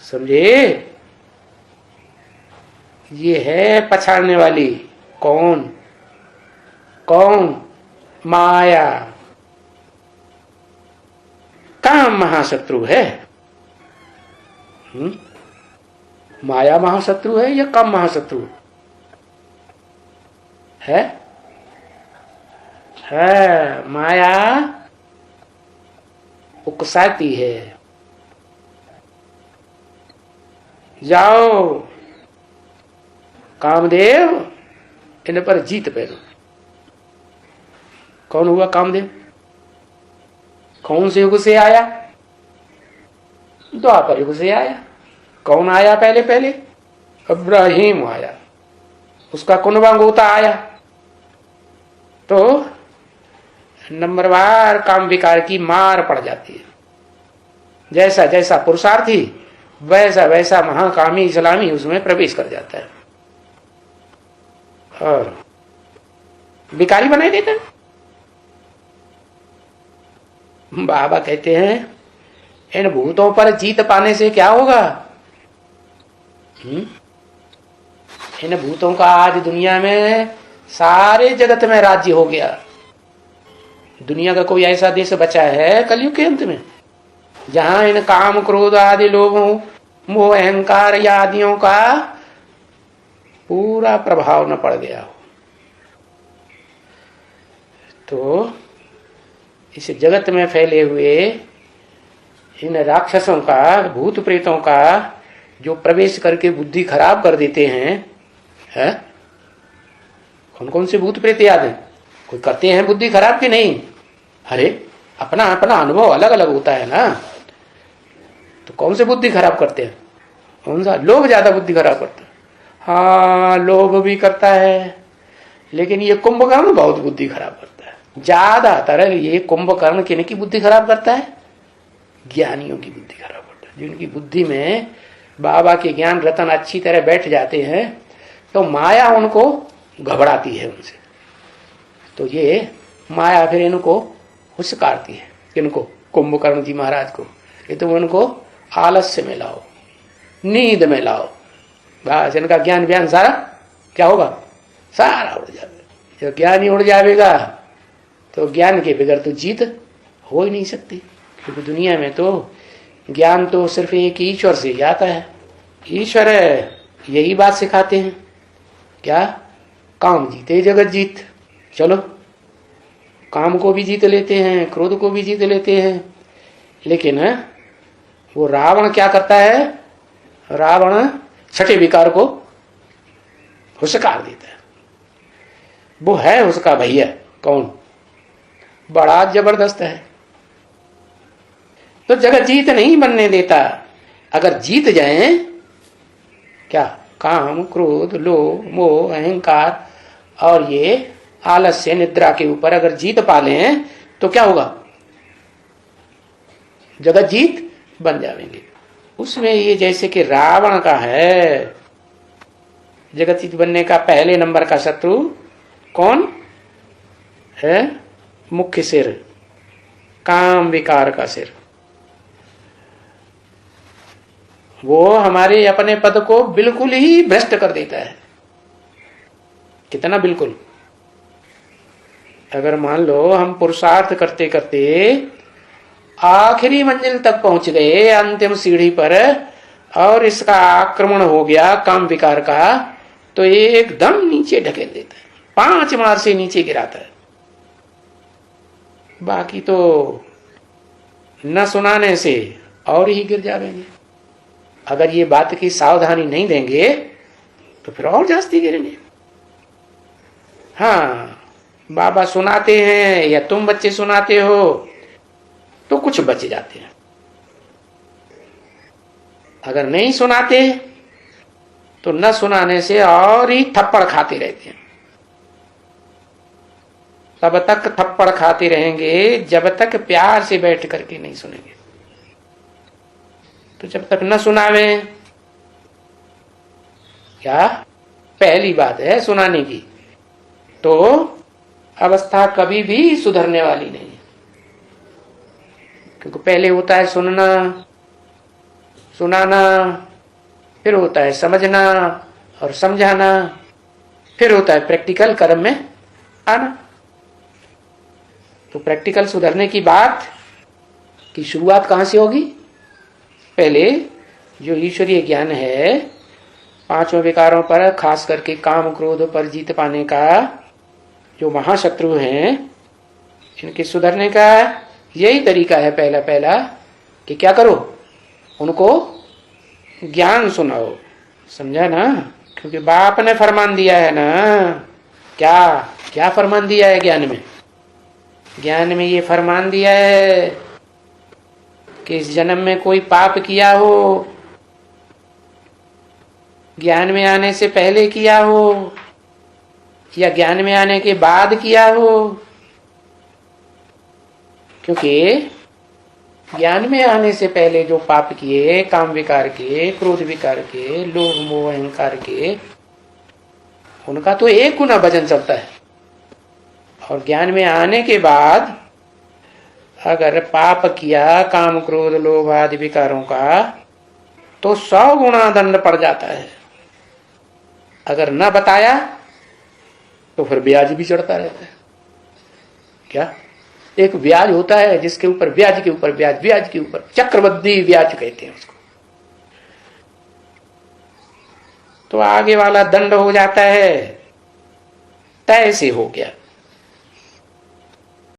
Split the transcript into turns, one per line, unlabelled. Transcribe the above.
समझे? ये है पछाड़ने वाली। कौन? कौन? माया। काम महाशत्रु है। माया महाशत्रु है या काम महाशत्रु है? माया उकसाती है। जाओ कामदेव, इन पर जीत पैरो। कौन हुआ कामदेव? कौन से युग से आया? द्वापर युग से आया। कौन आया पहले? पहले इब्राहिम आया, उसका कुनबा गोता आया। तो नंबरवार काम विकार की मार पड़ जाती है। जैसा जैसा पुरुषार्थी वैसा वैसा महाकामी इस्लामी उसमें प्रवेश कर जाता है और भिखारी बनाए देता है। बाबा कहते हैं इन भूतों पर जीत पाने से क्या होगा? इन भूतों का आज दुनिया में सारे जगत में राज्य हो गया। दुनिया का कोई ऐसा देश बचा है कलयुग के अंत में जहां इन काम क्रोध आदि लोगों मोह अहंकार या आदियों का पूरा प्रभाव न पड़ गया हो। तो इस जगत में फैले हुए इन राक्षसों का, भूत प्रेतों का जो प्रवेश करके बुद्धि खराब कर देते हैं, कौन कौन से भूत प्रेत याद है? कोई करते हैं बुद्धि खराब कि नहीं? अरे अपना अपना अनुभव अलग अलग होता है ना। तो कौन से बुद्धि खराब करते हैं? कौन सा? लोभ ज्यादा बुद्धि खराब करता है। हाँ, लोभ भी करता है, लेकिन ये कुंभकर्ण बहुत बुद्धि खराब करता है। ज्यादातर ये कुंभकर्ण किन की बुद्धि खराब करता है? ज्ञानियों की बुद्धि खराब करता है। जिनकी बुद्धि में बाबा के ज्ञान रतन अच्छी तरह बैठ जाते हैं तो माया उनको घबराती है उनसे। तो ये माया फिर इनको हुस्कारती है। इनको कुंभकर्ण जी महाराज को ये तुम उनको आलस्य में लाओ, नींद में लाओ, बस इनका ज्ञान व्यान सारा क्या होगा? सारा उड़ जाएगा। जब ज्ञान ही उड़ जाएगा तो ज्ञान के बगैर तो जीत हो ही नहीं सकती। क्योंकि दुनिया में तो ज्ञान तो सिर्फ एक ईश्वर से ही आता है। ईश्वर यही बात सिखाते हैं क्या? काम जीते जगत जीत। चलो काम को भी जीत लेते हैं, क्रोध को भी जीत लेते हैं, लेकिन वो रावण क्या करता है? रावण छठे विकार को हुस्कार देता है। वो है उसका भैया। कौन? बड़ा जबरदस्त है। तो जगत जीत नहीं बनने देता। अगर जीत जाए क्या? काम क्रोध लोभ मोह अहंकार और ये आलस्य निद्रा के ऊपर अगर जीत पा लें तो क्या होगा? जगत जीत बन जाएंगे। उसमें ये जैसे कि रावण का है जगत जीत बनने का पहले नंबर का शत्रु कौन है? मुख्य सिर, काम विकार का सिर। वो हमारे अपने पद को बिल्कुल ही भ्रष्ट कर देता है। कितना बिल्कुल? अगर मान लो हम पुरुषार्थ करते करते आखिरी मंजिल तक पहुंच गए, अंतिम सीढ़ी पर, और इसका आक्रमण हो गया काम विकार का, तो एकदम नीचे ढकेल देता है, 5 मार से नीचे गिराता है। बाकी तो न सुनाने से और ही गिर जाएंगे। अगर ये बात की सावधानी नहीं देंगे तो फिर और जास्ती गिरेंगे। हाँ, बाबा सुनाते हैं या तुम बच्चे सुनाते हो तो कुछ बच जाते हैं। अगर नहीं सुनाते तो न सुनाने से और ही थप्पड़ खाते रहते हैं। तब तक थप्पड़ खाते रहेंगे जब तक प्यार से बैठ करके नहीं सुनेंगे। तो जब तक न सुनावे, क्या पहली बात है सुनाने की, तो अवस्था कभी भी सुधरने वाली नहीं है। क्योंकि पहले होता है सुनना, सुनाना, फिर होता है समझना और समझाना, फिर होता है प्रैक्टिकल कर्म में आना। तो प्रैक्टिकल सुधरने की बात की शुरुआत कहां से होगी? पहले जो ईश्वरीय ज्ञान है, पांचों विकारों पर, खास करके काम क्रोध पर जीत पाने का जो महाशत्रु हैं, इनके सुधरने का यही तरीका है पहला पहला कि क्या करो, उनको ज्ञान सुनाओ। समझा ना? क्योंकि बाप ने फरमान दिया है ना। क्या क्या फरमान दिया है ज्ञान में? ज्ञान में ये फरमान दिया है कि इस जन्म में कोई पाप किया हो, ज्ञान में आने से पहले किया हो या ज्ञान में आने के बाद किया हो। क्योंकि ज्ञान में आने से पहले जो पाप किए, काम विकार के, क्रोध विकार के, लोभ मोह अहंकार के, उनका तो एक गुना भजन चलता है। और ज्ञान में आने के बाद अगर पाप किया, काम क्रोध लोभ आदि विकारों का, तो 100 गुना दंड पड़ जाता है। अगर न बताया तो फिर ब्याज भी चढ़ता रहता है। क्या? एक ब्याज होता है जिसके ऊपर ब्याज के ऊपर ब्याज, ब्याज के ऊपर, चक्रवृद्धि ब्याज कहते हैं उसको। तो आगे वाला दंड हो जाता है तय से हो गया।